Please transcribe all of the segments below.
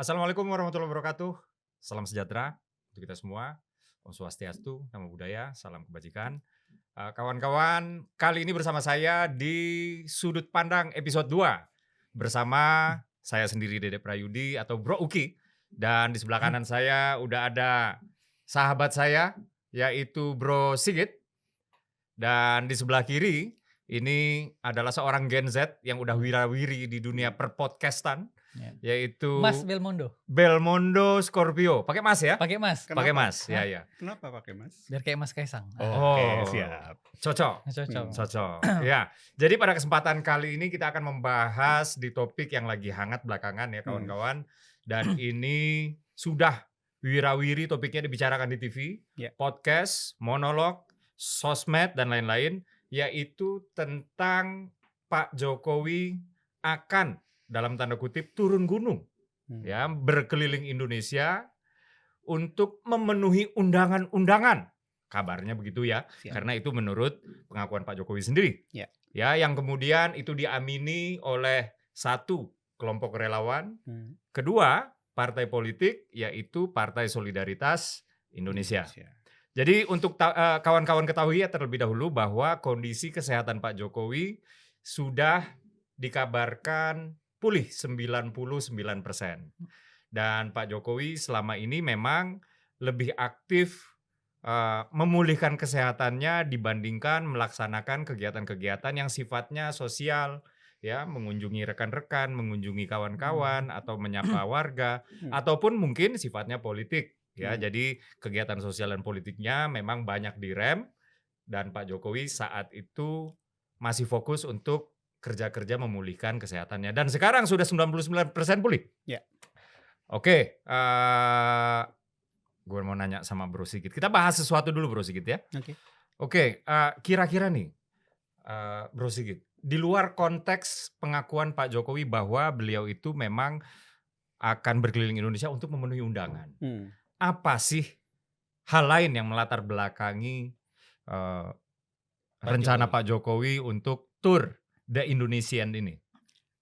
Assalamualaikum warahmatullahi wabarakatuh. Salam sejahtera untuk kita semua. Om Swastiastu, Namo Buddhaya, salam kebajikan. Kawan-kawan, kali ini bersama saya di Sudut Pandang episode 2 bersama saya sendiri Dede Prayudi atau Bro Uki, dan di sebelah kanan saya udah ada sahabat saya yaitu Bro Sigit, dan di sebelah kiri ini adalah seorang Gen Z yang udah wirawiri di dunia perpodcastan, yaitu Mas Belmondo. Belmondo Scorpio. Pakai Mas ya? Pakai Mas. Pakai Kenapa? Mas, ya ya. Kenapa pakai Mas? Biar kayak Mas Kaisang. Oh, siap. cocok. Cocok. Cocok. Ya. Jadi pada kesempatan kali ini kita akan membahas di topik yang lagi hangat belakangan ya kawan-kawan. Dan ini sudah wirawiri topiknya dibicarakan di TV, Ya. podcast, monolog, sosmed dan lain-lain, yaitu tentang Pak Jokowi akan dalam tanda kutip turun gunung ya, berkeliling Indonesia untuk memenuhi undangan-undangan. Kabarnya begitu ya. Siap. Karena itu menurut pengakuan Pak Jokowi sendiri. Ya. Ya, yang kemudian itu diamini oleh satu, kelompok relawan, kedua, partai politik yaitu Partai Solidaritas Indonesia. Jadi untuk kawan-kawan ketahui ya terlebih dahulu bahwa kondisi kesehatan Pak Jokowi sudah dikabarkan pulih 99%. Dan Pak Jokowi selama ini memang lebih aktif memulihkan kesehatannya dibandingkan melaksanakan kegiatan-kegiatan yang sifatnya sosial, ya, mengunjungi rekan-rekan, mengunjungi kawan-kawan atau menyapa warga, ataupun mungkin sifatnya politik. Ya, jadi kegiatan sosial dan politiknya memang banyak direm, dan Pak Jokowi saat itu masih fokus untuk kerja-kerja memulihkan kesehatannya. Dan sekarang sudah 99% pulih. Ya. Oke, gue mau nanya sama Bro Sigit. Kita bahas sesuatu dulu Bro Sigit ya. Oke, kira-kira nih Bro Sigit, di luar konteks pengakuan Pak Jokowi bahwa beliau itu memang akan berkeliling Indonesia untuk memenuhi undangan. Apa sih hal lain yang melatar belakangi rencana Pak Jokowi untuk tour The Indonesian ini?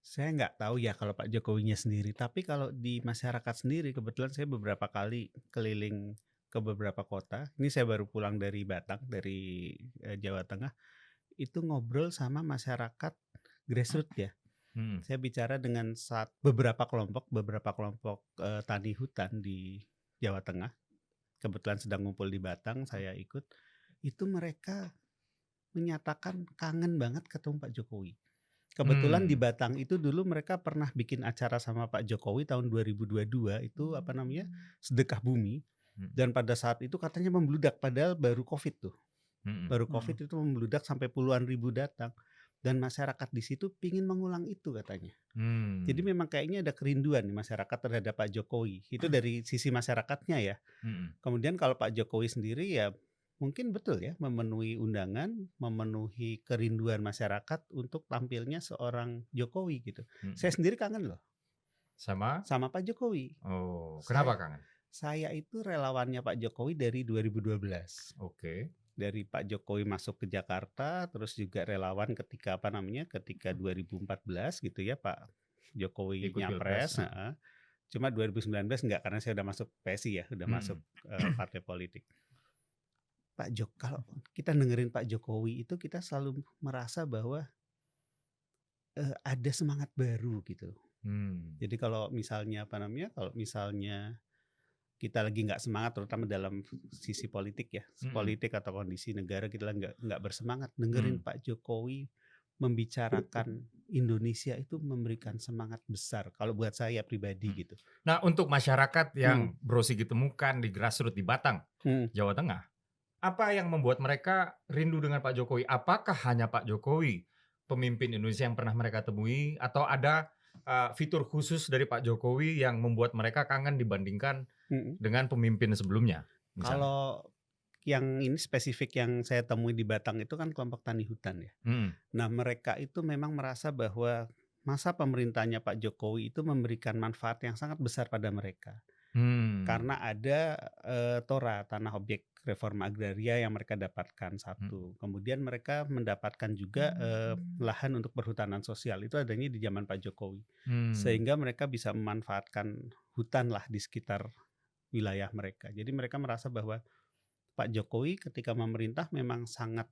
Saya nggak tahu ya kalau Pak Jokowinya sendiri, tapi kalau di masyarakat sendiri, kebetulan saya beberapa kali keliling ke beberapa kota. Ini saya baru pulang dari Batang, dari Jawa Tengah. Itu ngobrol sama masyarakat grassroots ya. Saya bicara dengan beberapa kelompok tani hutan di Jawa Tengah. Kebetulan sedang ngumpul di Batang, saya ikut. Itu mereka menyatakan kangen banget ketemu Pak Jokowi. Kebetulan di Batang itu dulu mereka pernah bikin acara sama Pak Jokowi tahun 2022 itu sedekah bumi, dan pada saat itu katanya membludak padahal baru Covid tuh. Baru Covid itu membludak sampai puluhan ribu datang, dan masyarakat di situ pingin mengulang itu katanya. Jadi memang kayaknya ada kerinduan nih masyarakat terhadap Pak Jokowi. Itu dari sisi masyarakatnya ya. Kemudian kalau Pak Jokowi sendiri ya mungkin betul ya, memenuhi undangan, memenuhi kerinduan masyarakat untuk tampilnya seorang Jokowi gitu. Saya sendiri kangen loh. Sama Pak Jokowi. Oh, kenapa kangen? Saya itu relawannya Pak Jokowi dari 2012. Oke. Dari Pak Jokowi masuk ke Jakarta, terus juga relawan ketika 2014 gitu ya, Pak Jokowi Ikut nyapres. pilpres. Cuma 2019 enggak, karena saya udah masuk PSI ya, udah masuk partai politik. Kalau kita dengerin Pak Jokowi itu kita selalu merasa bahwa ada semangat baru gitu. Jadi kalau misalnya kita lagi nggak semangat, terutama dalam sisi politik ya, politik atau kondisi negara, kita nggak bersemangat, dengerin Pak Jokowi membicarakan Indonesia itu memberikan semangat besar kalau buat saya pribadi gitu. Nah, untuk masyarakat yang Bro Sigit temukan di grassroots di Batang, Jawa Tengah, apa yang membuat mereka rindu dengan Pak Jokowi? Apakah hanya Pak Jokowi pemimpin Indonesia yang pernah mereka temui, atau ada fitur khusus dari Pak Jokowi yang membuat mereka kangen dibandingkan dengan pemimpin sebelumnya? Misalnya. Kalau yang ini spesifik yang saya temui di Batang itu kan kelompok tani hutan ya. Nah, mereka itu memang merasa bahwa masa pemerintahnya Pak Jokowi itu memberikan manfaat yang sangat besar pada mereka. Karena ada TORA, Tanah Objek Reforma Agraria yang mereka dapatkan satu. Kemudian mereka mendapatkan juga lahan untuk perhutanan sosial. Itu adanya di zaman Pak Jokowi. Sehingga mereka bisa memanfaatkan hutan lah di sekitar wilayah mereka. Jadi mereka merasa bahwa Pak Jokowi ketika memerintah memang sangat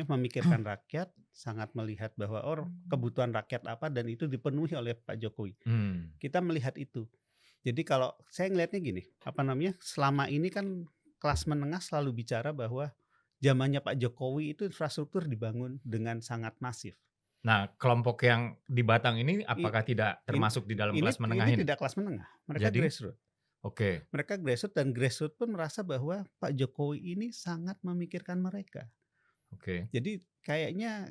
memikirkan rakyat, sangat melihat bahwa kebutuhan rakyat apa dan itu dipenuhi oleh Pak Jokowi. Kita melihat itu. Jadi kalau saya ngelihatnya gini, selama ini kan kelas menengah selalu bicara bahwa zamannya Pak Jokowi itu infrastruktur dibangun dengan sangat masif. Nah, kelompok yang di Batang ini apakah tidak termasuk di dalam kelas menengah ini? Ini tidak kelas menengah, mereka grassroots. Oke. Mereka grassroots dan grassroots pun merasa bahwa Pak Jokowi ini sangat memikirkan mereka. Oke. Jadi kayaknya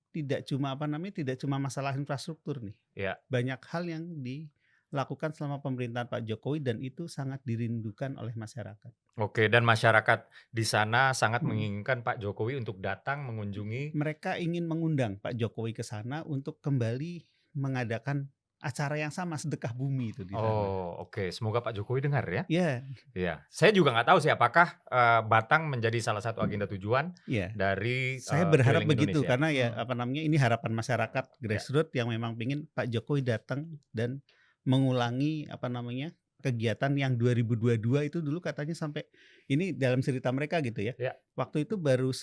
tidak cuma masalah infrastruktur nih. Ya. Banyak hal yang dilakukan selama pemerintahan Pak Jokowi dan itu sangat dirindukan oleh masyarakat. Oke, dan masyarakat di sana sangat menginginkan Pak Jokowi untuk datang mengunjungi. Mereka ingin mengundang Pak Jokowi ke sana untuk kembali mengadakan acara yang sama, sedekah bumi itu di sana. Oh, oke. Semoga Pak Jokowi dengar ya. Iya. Iya. Saya juga nggak tahu sih apakah Batang menjadi salah satu agenda tujuan dari saya berharap keliling begitu Indonesia. karena ini harapan masyarakat grassroots yang memang ingin Pak Jokowi datang dan mengulangi kegiatan yang 2022 itu dulu katanya sampai ini dalam cerita mereka gitu ya. Waktu itu baru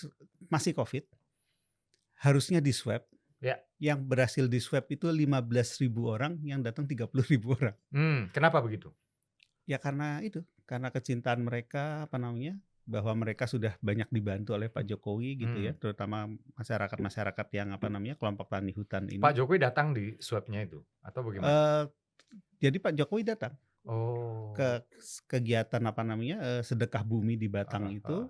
masih Covid. Harusnya di swab. Yang berhasil di swab itu 15.000 orang, yang datang 30.000 orang. Kenapa begitu? Ya karena kecintaan mereka bahwa mereka sudah banyak dibantu oleh Pak Jokowi gitu ya, terutama masyarakat yang kelompok tani hutan ini. Pak Jokowi datang di swabnya itu atau bagaimana? Jadi Pak Jokowi datang ke kegiatan sedekah bumi di Batang itu.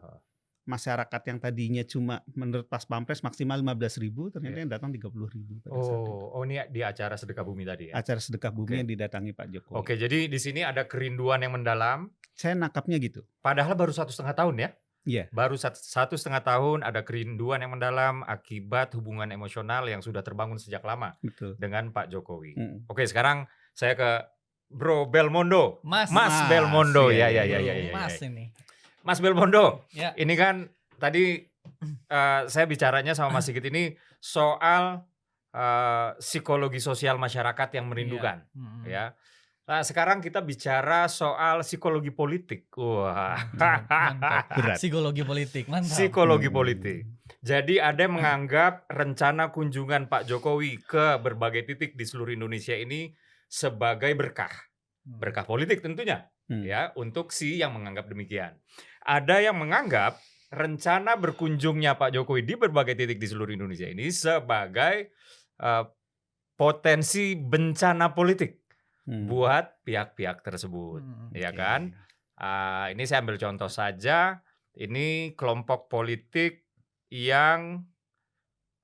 Masyarakat yang tadinya cuma menurut Pas Pampres maksimal 15.000 ternyata yang datang 30.000 pada saat itu. Ini di acara sedekah bumi tadi ya? Acara sedekah bumi yang didatangi Pak Jokowi. Oke, jadi di sini ada kerinduan yang mendalam. Saya nangkapnya gitu. Padahal baru 1,5 tahun ya? Iya. Baru 1,5 tahun ada kerinduan yang mendalam akibat hubungan emosional yang sudah terbangun sejak lama. Betul. Dengan Pak Jokowi. Oke, sekarang saya ke Bro Belmondo. Mas Belmondo. Ya. Mas ini. Mas Belmondo, Ya. ini kan tadi saya bicaranya sama Mas Sigit ini soal psikologi sosial masyarakat yang merindukan, ya. Nah, sekarang kita bicara soal psikologi politik. Wah, Mantap. Berat. Psikologi politik, mantap. Psikologi politik. Jadi ada yang menganggap rencana kunjungan Pak Jokowi ke berbagai titik di seluruh Indonesia ini sebagai berkah politik tentunya, ya, untuk yang menganggap demikian. Ada yang menganggap rencana berkunjungnya Pak Jokowi di berbagai titik di seluruh Indonesia ini sebagai potensi bencana politik buat pihak-pihak tersebut, ya kan? Ini saya ambil contoh saja, ini kelompok politik yang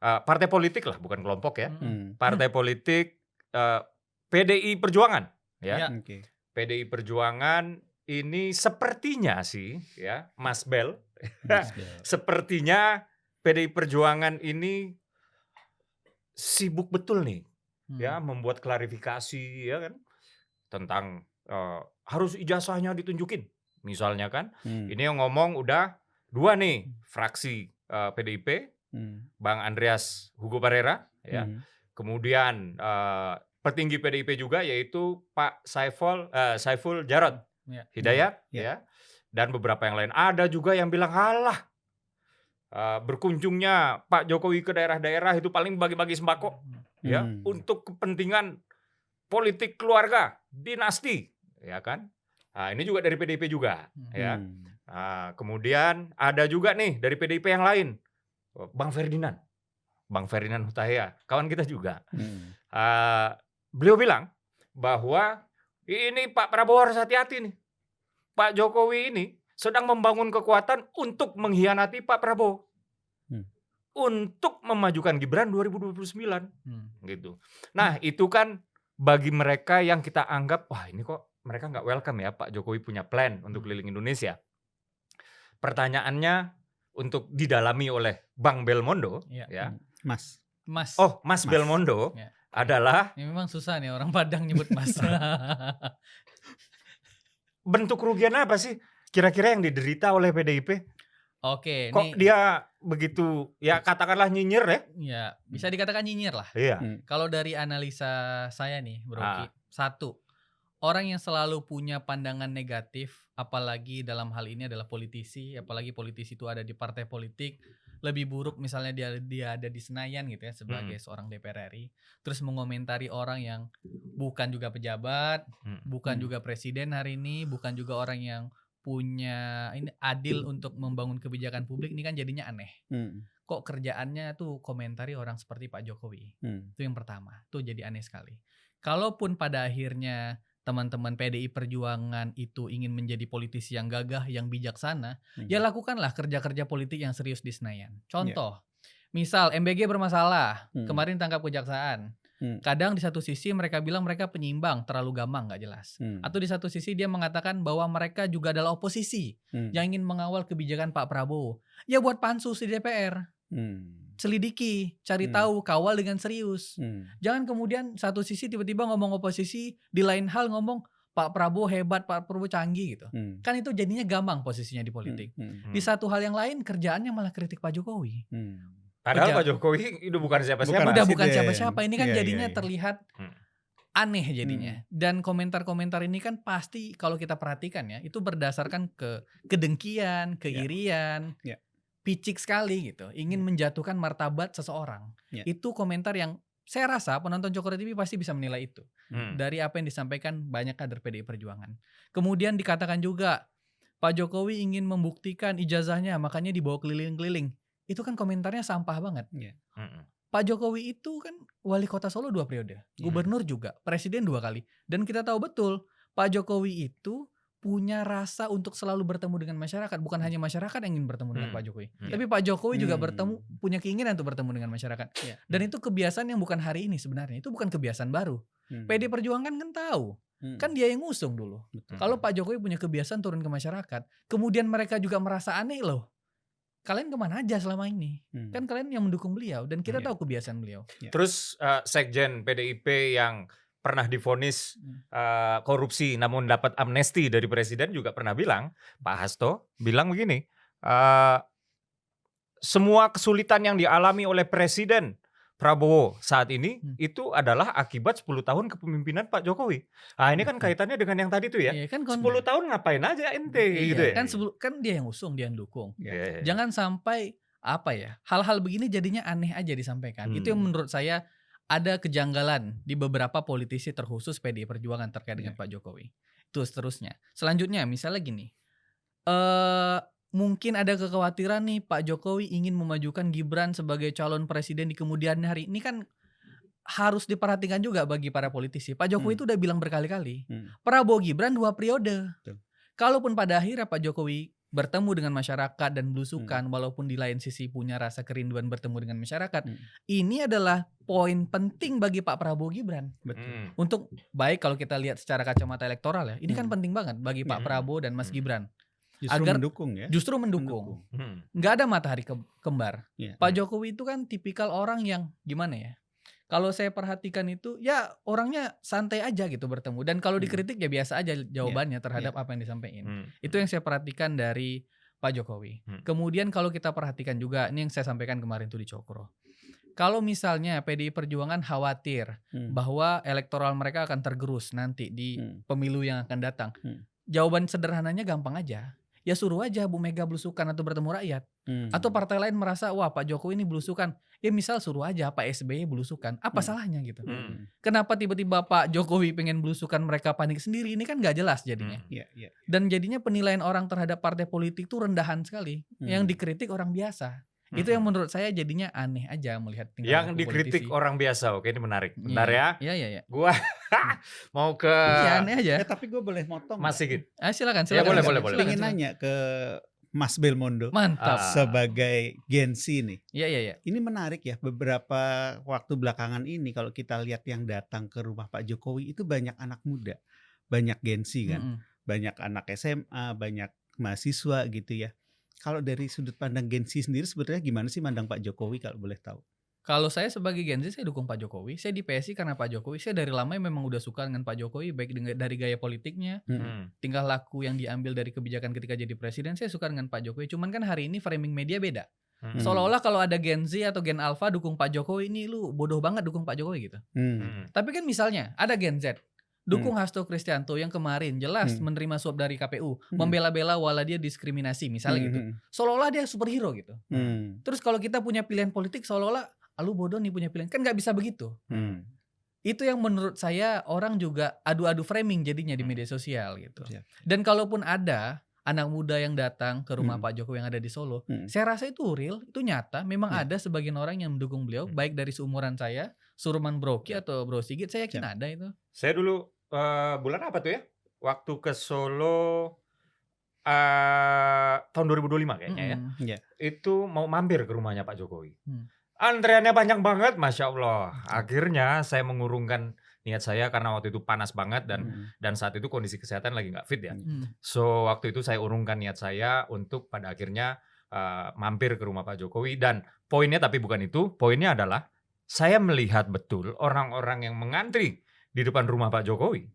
partai politik lah, bukan kelompok ya, partai politik PDI Perjuangan, ya. PDI Perjuangan ini sepertinya sih, ya, Mas Bel, sepertinya PDI Perjuangan ini sibuk betul nih, ya, membuat klarifikasi, ya kan, tentang harus ijazahnya ditunjukin, misalnya kan. Ini yang ngomong udah 2 nih fraksi PDIP, Bang Andreas Hugo Parera, ya, kemudian petinggi PDIP juga yaitu Pak Saiful Jarod Hidayat, ya, dan beberapa yang lain. Ada juga yang bilang, halah, berkunjungnya Pak Jokowi ke daerah-daerah itu paling bagi-bagi sembako, ya, untuk kepentingan politik keluarga, dinasti, ya kan. Nah, ini juga dari PDIP juga, ya. Kemudian ada juga nih dari PDIP yang lain, Bang Ferdinand Hutahian, kawan kita juga. Beliau bilang bahwa ini Pak Prabowo harus hati-hati nih. Pak Jokowi ini sedang membangun kekuatan untuk mengkhianati Pak Prabowo. Untuk memajukan Gibran 2029. Gitu. Nah, itu kan bagi mereka yang kita anggap, wah ini kok mereka nggak welcome ya, Pak Jokowi punya plan untuk keliling Indonesia. Pertanyaannya untuk didalami oleh Bang Belmondo, ya. Mas. Belmondo adalah. Ini memang susah nih orang Padang nyebut Mas. bentuk kerugian apa sih kira-kira yang diderita oleh PDIP? Oke, Kok nih dia begitu ya katakanlah nyinyir ya? ya bisa dikatakan nyinyir lah. Iya. Kalau dari analisa saya nih, Bro Ki, Ah. satu, orang yang selalu punya pandangan negatif, apalagi dalam hal ini adalah politisi, apalagi politisi itu ada di partai politik, lebih buruk misalnya dia ada di Senayan gitu ya sebagai seorang DPR RI, terus mengomentari orang yang bukan juga pejabat, bukan juga presiden hari ini, bukan juga orang yang punya ini adil untuk membangun kebijakan publik, ini kan jadinya aneh. Kok kerjaannya tuh komentari orang seperti Pak Jokowi. Itu yang pertama. Itu jadi aneh sekali. Kalaupun pada akhirnya teman-teman PDI Perjuangan itu ingin menjadi politisi yang gagah, yang bijaksana, ya lakukanlah kerja-kerja politik yang serius di Senayan. Contoh, misal MBG bermasalah, kemarin tangkap kejaksaan. Kadang di satu sisi mereka bilang mereka penyimbang, terlalu gamang, nggak jelas. Atau di satu sisi dia mengatakan bahwa mereka juga adalah oposisi yang ingin mengawal kebijakan Pak Prabowo. Ya buat pansus di DPR. Selidiki, cari tahu, kawal dengan serius. Jangan kemudian satu sisi tiba-tiba ngomong oposisi, di lain hal ngomong Pak Prabowo hebat, Pak Prabowo canggih gitu. Kan itu jadinya gampang posisinya di politik. Di satu hal yang lain kerjaannya malah kritik Pak Jokowi. Padahal Pak Jokowi itu bukan siapa-siapa. Udah bukan Presiden. siapa-siapa. Ini kan Iya, jadinya iya. terlihat aneh jadinya. Dan komentar-komentar ini kan pasti kalau kita perhatikan ya, itu berdasarkan kedengkian, keirian, picik sekali gitu. Ingin menjatuhkan martabat seseorang. Itu komentar yang saya rasa penonton Cokro TV pasti bisa menilai itu. Dari apa yang disampaikan banyak kader PDI Perjuangan. Kemudian dikatakan juga, Pak Jokowi ingin membuktikan ijazahnya, makanya dibawa keliling-keliling. Itu kan komentarnya sampah banget. Pak Jokowi itu kan wali kota Solo 2 periode, gubernur juga, presiden 2 kali. Dan kita tahu betul, Pak Jokowi itu punya rasa untuk selalu bertemu dengan masyarakat. Bukan hanya masyarakat yang ingin bertemu dengan Pak Jokowi. Tapi Pak Jokowi juga punya keinginan untuk bertemu dengan masyarakat. Dan itu kebiasaan yang bukan hari ini sebenarnya. Itu bukan kebiasaan baru. PD Perjuangan kan tahu. Kan dia yang ngusung dulu. Kalau Pak Jokowi punya kebiasaan turun ke masyarakat, kemudian mereka juga merasa aneh loh. Kalian kemana aja selama ini? Kan kalian yang mendukung beliau dan kita tahu kebiasaan beliau. Terus Sekjen PDIP yang pernah divonis korupsi namun dapat amnesti dari presiden juga pernah bilang, Pak Hasto bilang begini, semua kesulitan yang dialami oleh Presiden Prabowo saat ini itu adalah akibat 10 tahun kepemimpinan Pak Jokowi. Nah ini kan kaitannya dengan yang tadi tuh ya. Iya, kan 10 tahun ngapain aja ente gitu ya. Kan dia yang usung, dia yang dukung. Jangan sampai hal-hal begini jadinya aneh aja disampaikan. Itu yang menurut saya ada kejanggalan di beberapa politisi terkhusus PDI Perjuangan terkait dengan Pak Jokowi. Itu seterusnya. Selanjutnya misalnya gini. Mungkin ada kekhawatiran nih Pak Jokowi ingin memajukan Gibran sebagai calon presiden di kemudian hari. Ini kan harus diperhatikan juga bagi para politisi. Pak Jokowi itu udah bilang berkali-kali, Prabowo Gibran 2 periode. Kalaupun pada akhirnya Pak Jokowi bertemu dengan masyarakat dan belusukan, walaupun di lain sisi punya rasa kerinduan bertemu dengan masyarakat, ini adalah poin penting bagi Pak Prabowo Gibran. Untuk baik kalau kita lihat secara kacamata elektoral ya, ini kan penting banget bagi Pak Prabowo dan Mas Gibran. Justru mendukung. Nggak ada matahari kembar. Pak Jokowi itu kan tipikal orang yang gimana ya? Kalau saya perhatikan itu ya orangnya santai aja gitu bertemu. Dan kalau dikritik ya biasa aja jawabannya terhadap apa yang disampaikan. Itu yang saya perhatikan dari Pak Jokowi. Kemudian kalau kita perhatikan juga, ini yang saya sampaikan kemarin tuh di Cokro. Kalau misalnya PDI Perjuangan khawatir bahwa elektoral mereka akan tergerus nanti di pemilu yang akan datang. Jawaban sederhananya gampang aja. Ya suruh aja Bu Mega belusukan atau bertemu rakyat. Atau partai lain merasa wah Pak Jokowi ini belusukan. Ya misal suruh aja Pak SBY belusukan. Apa salahnya gitu. Kenapa tiba-tiba Pak Jokowi pengen belusukan mereka panik sendiri. Ini kan gak jelas jadinya. Dan jadinya penilaian orang terhadap partai politik itu rendahan sekali. Yang dikritik orang biasa. Itu yang menurut saya jadinya aneh aja melihat tingkah yang laku dikritik politisi. orang biasa. Oke, ini menarik. Bentar ya. Iya. Gua mau ke Iya aneh aja. Tapi gue boleh motong Mas Sigit. Silakan. Ya, boleh. Pengen nanya ke Mas Belmondo Mantap. sebagai Gen Z nih. Iya. Ini menarik ya, beberapa waktu belakangan ini kalau kita lihat yang datang ke rumah Pak Jokowi itu banyak anak muda, banyak Gen Z kan, banyak anak SMA, banyak mahasiswa gitu ya. Kalau dari sudut pandang Gen Z sendiri sebenarnya gimana sih mandang Pak Jokowi kalau boleh tahu? Kalau saya sebagai Gen Z, saya dukung Pak Jokowi. Saya di PSI karena Pak Jokowi. Saya dari lama memang udah suka dengan Pak Jokowi, baik dari gaya politiknya, tingkah laku yang diambil dari kebijakan ketika jadi presiden. Saya suka dengan Pak Jokowi. Cuman kan hari ini framing media beda. Seolah-olah kalau ada Gen Z atau Gen Alpha dukung Pak Jokowi, ini lu bodoh banget dukung Pak Jokowi gitu. Tapi kan misalnya ada Gen Z dukung Hasto Kristianto yang kemarin jelas menerima suap dari KPU, membela-bela wala dia diskriminasi misalnya gitu. Seolah-olah dia superhero gitu. Terus kalau kita punya pilihan politik seolah-olah lu bodoh nih punya pilihan. Kan nggak bisa begitu. Itu yang menurut saya orang juga adu-adu framing jadinya di media sosial gitu. Dan kalaupun ada anak muda yang datang ke rumah Pak Jokowi yang ada di Solo, saya rasa itu real, itu nyata. Memang ada sebagian orang yang mendukung beliau, baik dari seumuran saya, Suruman Broki atau Bro Sigit, saya yakin ada itu. Saya dulu bulan apa tuh ya? Waktu ke Solo tahun 2025 kayaknya ya. Itu mau mampir ke rumahnya Pak Jokowi. Antreannya panjang banget, Masya Allah. Akhirnya saya mengurungkan niat saya karena waktu itu panas banget dan saat itu kondisi kesehatan lagi nggak fit ya. So waktu itu saya urungkan niat saya untuk pada akhirnya mampir ke rumah Pak Jokowi. Dan poinnya tapi bukan itu. Poinnya adalah saya melihat betul orang-orang yang mengantri di depan rumah Pak Jokowi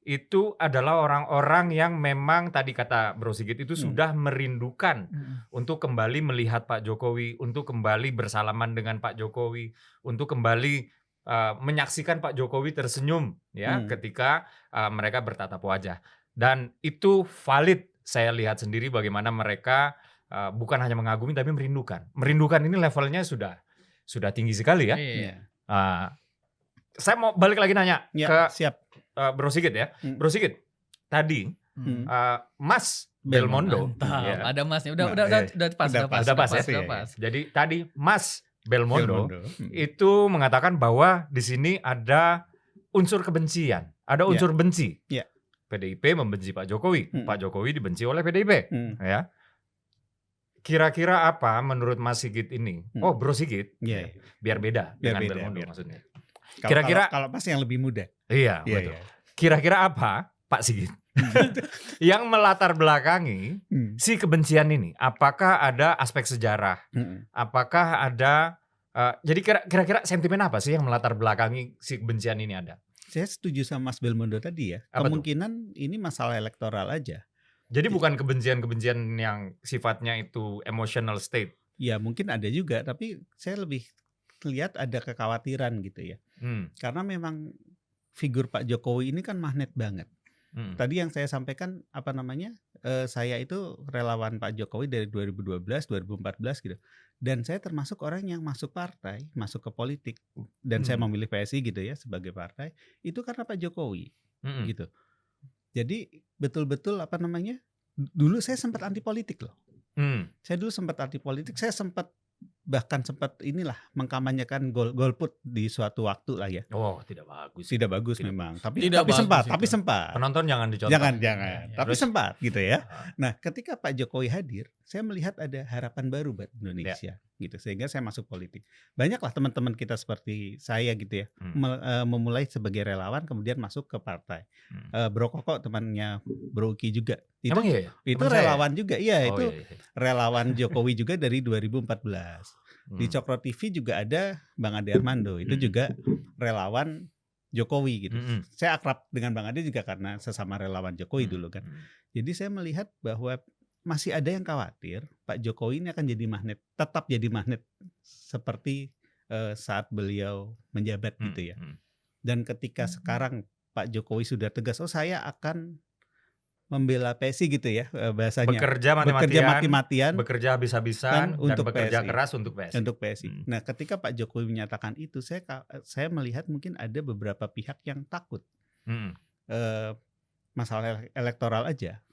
itu adalah orang-orang yang memang tadi kata Bro Sigit itu sudah merindukan untuk kembali melihat Pak Jokowi, untuk kembali bersalaman dengan Pak Jokowi, untuk kembali menyaksikan Pak Jokowi tersenyum ya ketika mereka bertatap wajah. Dan itu valid, saya lihat sendiri bagaimana mereka bukan hanya mengagumi tapi merindukan. Merindukan ini levelnya sudah tinggi sekali ya. Saya mau balik lagi nanya ke Bro Sigit ya. Bro Sigit, tadi Mas Belmondo. Ya. Ada Masnya. Udah pas ya. Jadi tadi Mas Belmondo itu mengatakan bahwa di sini ada unsur kebencian, ada unsur benci. PDIP membenci Pak Jokowi, Pak Jokowi dibenci oleh PDIP. Ya. Kira-kira apa menurut Mas Sigit ini? Oh, Bro Sigit, biar beda dengan Belmondo maksudnya. Kira-kira kalau Mas yang lebih muda. Iya, betul. Kira-kira apa, Pak Sigit, yang melatar belakangi si kebencian ini? Apakah ada aspek sejarah? Apakah ada jadi kira-kira sentimen apa sih yang melatar belakangi si kebencian ini ada? Saya setuju sama Mas Belmondo tadi ya. Apa kemungkinan ini masalah elektoral aja. Jadi bukan kebencian-kebencian yang sifatnya itu emotional state. Ya mungkin ada juga, tapi saya lebih lihat ada kekhawatiran gitu ya. Karena memang figur Pak Jokowi ini kan magnet banget. Tadi yang saya sampaikan saya itu relawan Pak Jokowi dari 2012, 2014 gitu. Dan saya termasuk orang yang masuk partai, masuk ke politik. Dan saya memilih PSI gitu ya sebagai partai. Itu karena Pak Jokowi gitu. Jadi betul-betul dulu saya sempat anti politik loh. Saya dulu sempat anti politik, saya bahkan sempat mengkampanyekan golput di suatu waktu lah ya. Oh, tidak bagus. Tidak bagus memang. Tapi sempat. Penonton jangan dicontoh. Jangan. Tapi sempat gitu ya. Nah, ketika Pak Jokowi hadir, saya melihat ada harapan baru buat Indonesia gitu. Sehingga saya masuk politik. Banyaklah teman-teman kita seperti saya gitu ya, memulai sebagai relawan kemudian masuk ke partai. Bro Koko temannya Bro Uki juga. Itu relawan juga. Iya, itu relawan Jokowi juga dari 2014. Di Cokro TV juga ada Bang Ade Armando, itu juga relawan Jokowi gitu. Saya akrab dengan Bang Ade juga karena sesama relawan Jokowi dulu kan. Jadi saya melihat bahwa masih ada yang khawatir Pak Jokowi ini akan jadi magnet, tetap jadi magnet seperti saat beliau menjabat gitu ya. Dan ketika sekarang Pak Jokowi sudah tegas, saya akan membela PSI gitu ya bahasanya. Bekerja mati-matian, bekerja habis-habisan, dan bekerja PSI, keras untuk PSI. Untuk PSI. Nah, ketika Pak Jokowi menyatakan itu, saya melihat mungkin ada beberapa pihak yang takut. Masalah elektoral aja.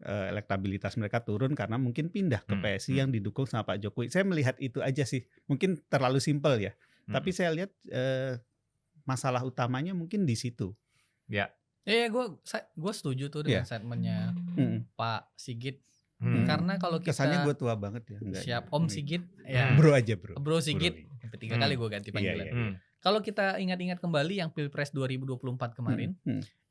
Elektabilitas mereka turun karena mungkin pindah ke PSI yang didukung sama Pak Jokowi. Saya melihat itu aja sih. Mungkin terlalu simpel ya. Tapi saya lihat masalah utamanya mungkin di situ. Ya. Gue setuju tuh dengan statementnya Pak Sigit. Karena kalau kita kesannya gue tua banget ya. Siap Om Sigit ya. Bro aja bro. Bro Sigit. Sampai 3 kali gue ganti panggilan. Kalau kita ingat-ingat kembali yang Pilpres 2024 kemarin,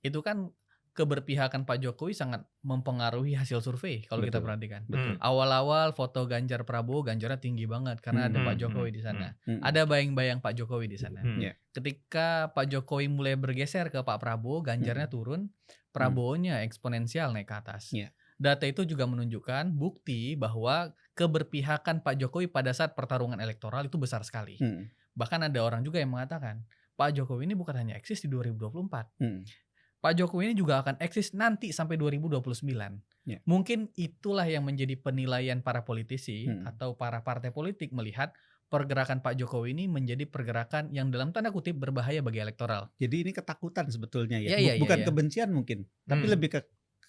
itu kan keberpihakan Pak Jokowi sangat mempengaruhi hasil survei kalau kita Betul. perhatikan. Betul. Awal-awal foto Ganjar Prabowo, Ganjarnya tinggi banget karena ada Pak Jokowi di sana. Ada bayang-bayang Pak Jokowi di sana. Ya. Ketika Pak Jokowi mulai bergeser ke Pak Prabowo, Ganjarnya turun, Prabowo-nya eksponensial naik ke atas. Ya. Data itu juga menunjukkan bukti bahwa keberpihakan Pak Jokowi pada saat pertarungan elektoral itu besar sekali. Bahkan ada orang juga yang mengatakan Pak Jokowi ini bukan hanya eksis di 2024. Pak Jokowi ini juga akan eksis nanti sampai 2029. Ya. Mungkin itulah yang menjadi penilaian para politisi atau para partai politik melihat pergerakan Pak Jokowi ini menjadi pergerakan yang dalam tanda kutip berbahaya bagi elektoral. Jadi ini ketakutan sebetulnya ya. Iya, Bukan iya. kebencian mungkin, tapi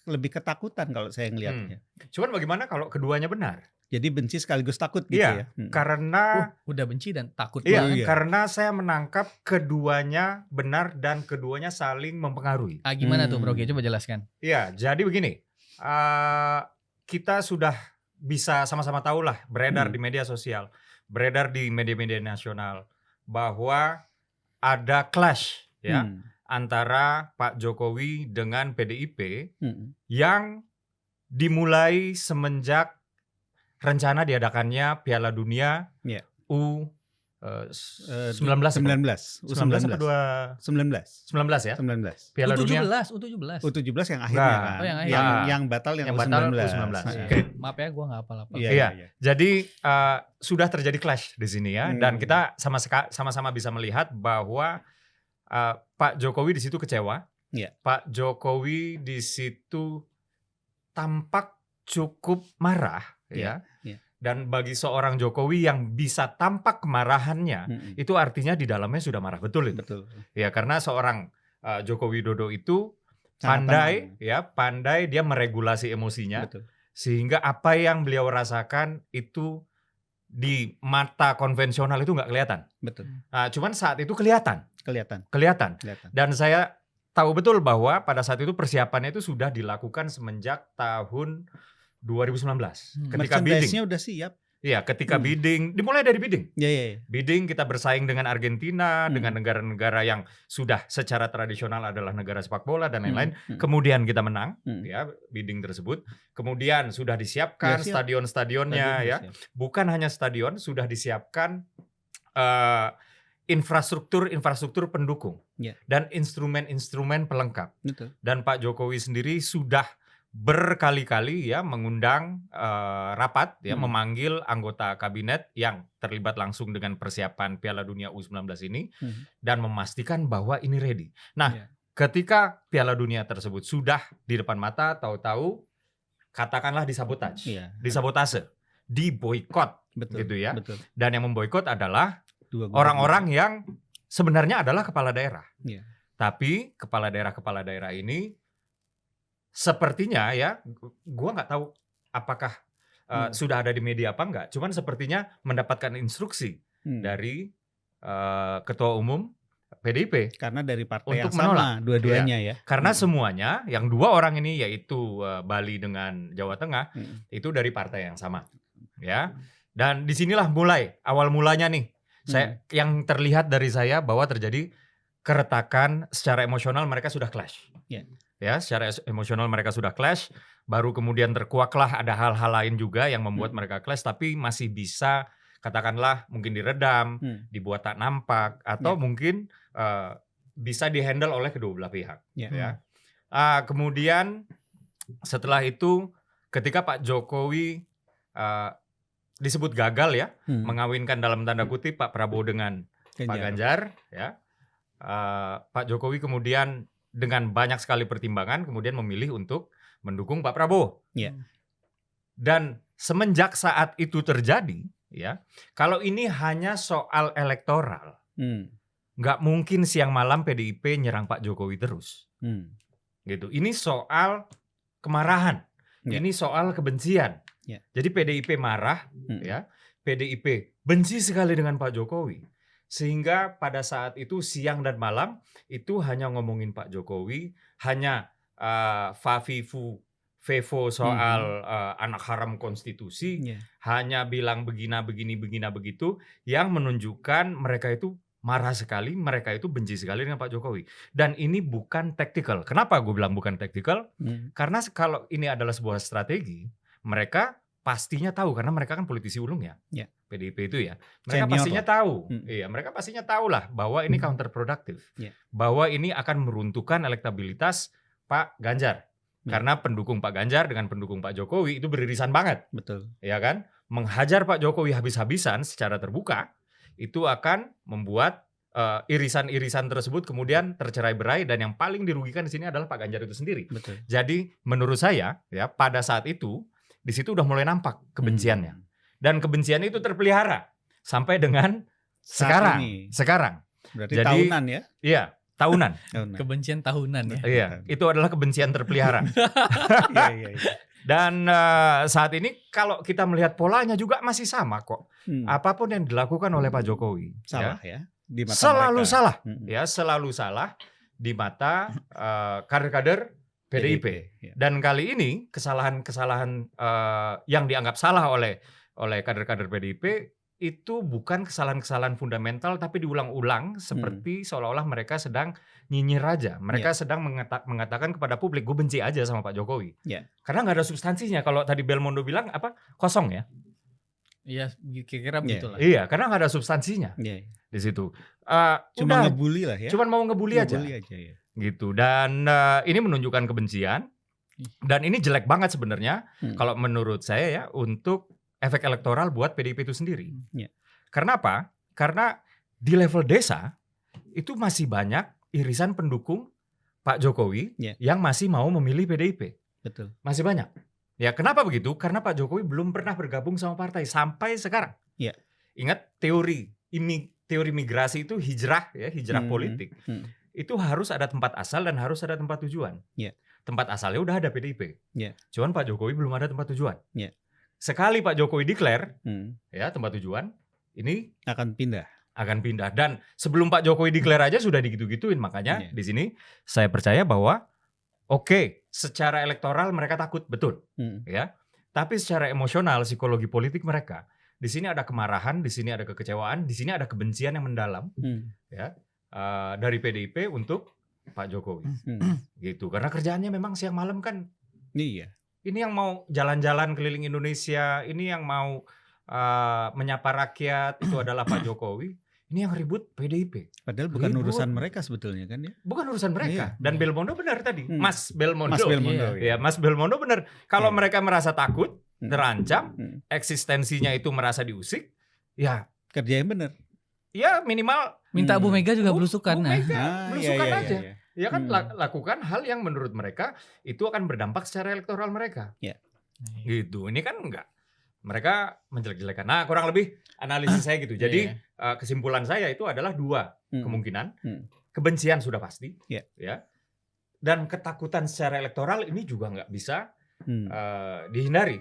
lebih ketakutan kalau saya ngelihatnya. Cuman bagaimana kalau keduanya benar? Jadi benci sekaligus takut gitu Iya, ya. karena Udah benci dan takut iya, banget. karena saya menangkap keduanya benar dan keduanya saling mempengaruhi. Gimana tuh Bro? Coba jelaskan. Iya, jadi begini, kita sudah bisa sama-sama tahu lah, beredar di media sosial, beredar di media-media nasional, bahwa ada clash ya antara Pak Jokowi dengan PDIP yang dimulai semenjak rencana diadakannya Piala Dunia U19 19 apa 19 ya? 19 Piala Dunia U17. U17 yang akhirnya Nah, kan. Oh, yang akhir. Yang batal yang batal U19. U19. Iya. Oke. Maaf ya, gue nggak hafal-hafal. Iya. Jadi sudah terjadi clash di sini ya, dan kita sama-sama bisa melihat bahwa Pak Jokowi di situ kecewa. Iya. Pak Jokowi di situ tampak cukup marah ya. Iya. Dan bagi seorang Jokowi yang bisa tampak kemarahannya, itu artinya di dalamnya sudah marah betul itu. Betul. Ya, karena seorang Joko Widodo itu Sangat pandai dia meregulasi emosinya. Betul. Sehingga apa yang beliau rasakan itu di mata konvensional itu nggak kelihatan. Betul. Nah, cuman saat itu kelihatan. Kelihatan. Dan saya tahu betul bahwa pada saat itu persiapannya itu sudah dilakukan semenjak tahun 2019. Ketika bidding. Merchandise-nya udah siap. Iya, ketika bidding, dimulai dari bidding. Iya. Bidding kita bersaing dengan Argentina, dengan negara-negara yang sudah secara tradisional adalah negara sepak bola dan lain-lain. Kemudian kita menang, ya bidding tersebut. Kemudian sudah disiapkan stadion-stadionnya, ya. Siap. Bukan hanya stadion, sudah disiapkan infrastruktur pendukung dan instrumen-instrumen pelengkap. Betul. Dan Pak Jokowi sendiri sudah berkali-kali ya mengundang rapat ya, memanggil anggota kabinet yang terlibat langsung dengan persiapan Piala Dunia U19 ini dan memastikan bahwa ini ready. Nah, ketika Piala Dunia tersebut sudah di depan mata, tahu-tahu katakanlah disabotase, diboikot gitu ya. Betul. Dan yang memboikot adalah orang-orang yang sebenarnya adalah kepala daerah. Tapi kepala daerah ini sepertinya ya, gua nggak tahu apakah sudah ada di media apa enggak. Cuman sepertinya mendapatkan instruksi dari ketua umum PDIP karena dari partai untuk yang sama menolak dua-duanya ya. Karena semuanya yang dua orang ini yaitu Bali dengan Jawa Tengah itu dari partai yang sama ya. Dan disinilah awal mulanya nih. Yang terlihat dari saya bahwa terjadi keretakan secara emosional, mereka sudah clash. Ya, secara emosional mereka sudah clash, baru kemudian terkuaklah ada hal-hal lain juga yang membuat mereka clash, tapi masih bisa katakanlah mungkin diredam, dibuat tak nampak, atau mungkin bisa dihandle oleh kedua belah pihak. Ya. Kemudian setelah itu ketika Pak Jokowi disebut gagal ya, mengawinkan dalam tanda kutip Pak Prabowo dengan Pak Ganjar, ya, Pak Jokowi kemudian dengan banyak sekali pertimbangan kemudian memilih untuk mendukung Pak Prabowo. Dan semenjak saat itu terjadi, ya, kalau ini hanya soal elektoral, nggak mungkin siang malam PDIP nyerang Pak Jokowi terus. Gitu. Ini soal kemarahan, ini soal kebencian. Jadi PDIP marah, ya, PDIP benci sekali dengan Pak Jokowi. Sehingga pada saat itu siang dan malam itu hanya ngomongin Pak Jokowi, hanya Favivu Vevo soal anak haram konstitusi, hanya bilang begini begitu, yang menunjukkan mereka itu marah sekali, mereka itu benci sekali dengan Pak Jokowi. Dan ini bukan tactical. Kenapa gue bilang bukan tactical? Karena kalau ini adalah sebuah strategi, mereka pastinya tahu karena mereka kan politisi ulung ya. Ya. PDIP itu ya. Mereka Senior pastinya lah. tahu. Iya, mereka pastinya tahu lah bahwa ini counterproductive. Ya. Bahwa ini akan meruntuhkan elektabilitas Pak Ganjar. Ya. Karena pendukung Pak Ganjar dengan pendukung Pak Jokowi itu beririsan banget. Betul. Ya kan? Menghajar Pak Jokowi habis-habisan secara terbuka itu akan membuat irisan-irisan tersebut kemudian tercerai-berai, dan yang paling dirugikan di sini adalah Pak Ganjar itu sendiri. Betul. Jadi menurut saya ya pada saat itu di situ udah mulai nampak kebenciannya, dan kebencian itu terpelihara sampai dengan Saat ini. sekarang. Berarti Jadi, tahunan ya? Iya, tahunan. Kebencian tahunan ya. Iya, itu adalah kebencian terpelihara. Iya. Dan saat ini kalau kita melihat polanya juga masih sama kok. Apapun yang dilakukan oleh Pak Jokowi Salah ya? Di mata selalu mereka. salah. Ya, selalu salah di mata kader-kader PDIP. Ya. Dan kali ini kesalahan-kesalahan yang dianggap salah oleh kader-kader PDIP itu bukan kesalahan-kesalahan fundamental, tapi diulang-ulang seperti seolah-olah mereka sedang nyinyir aja. Mereka sedang mengatakan kepada publik, gue benci aja sama Pak Jokowi. Ya. Karena nggak ada substansinya. Kalau tadi Belmondo bilang apa, kosong ya. Iya, kira-kira begitulah. Iya, karena nggak ada substansinya Iya. di situ. Cuma Udah, ngebully lah ya? cuman mau ngebully aja. ya. Gitu. Dan ini menunjukkan kebencian, dan ini jelek banget sebenarnya kalau menurut saya ya untuk efek elektoral buat PDIP itu sendiri. Ya. Karena apa? Karena di level desa itu masih banyak irisan pendukung Pak Jokowi yang masih mau memilih PDIP. Betul. Masih banyak. Ya, kenapa begitu? Karena Pak Jokowi belum pernah bergabung sama partai sampai sekarang. Ya. Ingat teori migrasi itu hijrah ya, hijrah politik. Itu harus ada tempat asal dan harus ada tempat tujuan. Ya. Tempat asalnya udah ada PDIP. Ya. Cuman Pak Jokowi belum ada tempat tujuan. Ya. Sekali Pak Jokowi declare ya tempat tujuan, ini akan pindah. Dan sebelum Pak Jokowi declare aja sudah digitu-gituin. Makanya di sini saya percaya bahwa oke, secara elektoral mereka takut, betul. Ya. Tapi secara emosional, psikologi politik mereka, di sini ada kemarahan, di sini ada kekecewaan, di sini ada kebencian yang mendalam ya, dari PDIP untuk Pak Jokowi. Gitu. Karena kerjaannya memang siang malam kan. Iya. Ini yang mau jalan-jalan keliling Indonesia, ini yang mau menyapa rakyat itu adalah Pak Jokowi. Ini yang ribut PDIP. Padahal bukan urusan mereka sebetulnya kan ya? Bukan urusan mereka. Dan Belmondo benar tadi. Mas Belmondo. Iya. Mas Belmondo benar. Kalau mereka merasa takut, terancam, eksistensinya itu merasa diusik, ya kerja yang benar. Ya minimal minta Bu Mega juga belusukan. Bu Mega belusukan aja. Iya. Ya kan lakukan hal yang menurut mereka itu akan berdampak secara elektoral mereka. Ya. Gitu. Ini kan enggak. Mereka menjelek-jelekan. Nah, kurang lebih analisis saya gitu. Jadi kesimpulan saya itu adalah dua kemungkinan. Kebencian sudah pasti, ya. Dan ketakutan secara elektoral ini juga nggak bisa dihindari.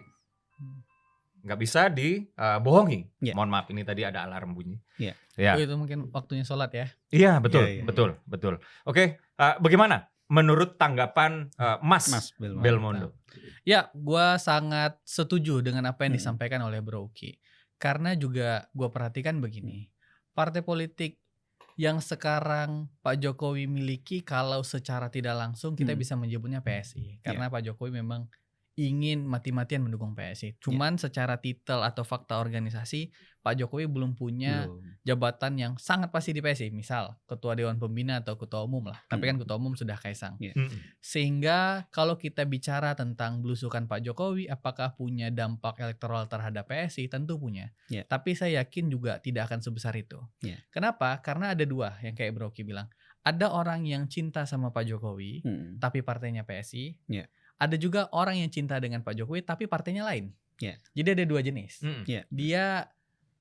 Nggak bisa dibohongi. Mohon maaf, ini tadi ada alarm bunyi. Ya. Oh, itu mungkin waktunya sholat ya. Iya, betul, betul. Oke, bagaimana menurut tanggapan Mas Belmondo? Ya, gua sangat setuju dengan apa yang disampaikan oleh Bro Uki. Karena juga gua perhatikan begini. Partai politik yang sekarang Pak Jokowi miliki, kalau secara tidak langsung kita bisa menyebutnya PSI. Karena Pak Jokowi memang ingin mati-matian mendukung PSI. Cuman secara titel atau fakta organisasi, Pak Jokowi belum punya jabatan yang sangat pasti di PSI. Misal ketua Dewan Pembina atau ketua umum lah. Tapi kan ketua umum sudah Kaisang. Sehingga kalau kita bicara tentang belusukan Pak Jokowi, apakah punya dampak elektoral terhadap PSI? Tentu punya. Tapi saya yakin juga tidak akan sebesar itu. Kenapa? Karena ada dua yang kayak Bro Ki bilang. Ada orang yang cinta sama Pak Jokowi, tapi partainya PSI. Ada juga orang yang cinta dengan Pak Jokowi tapi partainya lain. Jadi ada dua jenis. Dia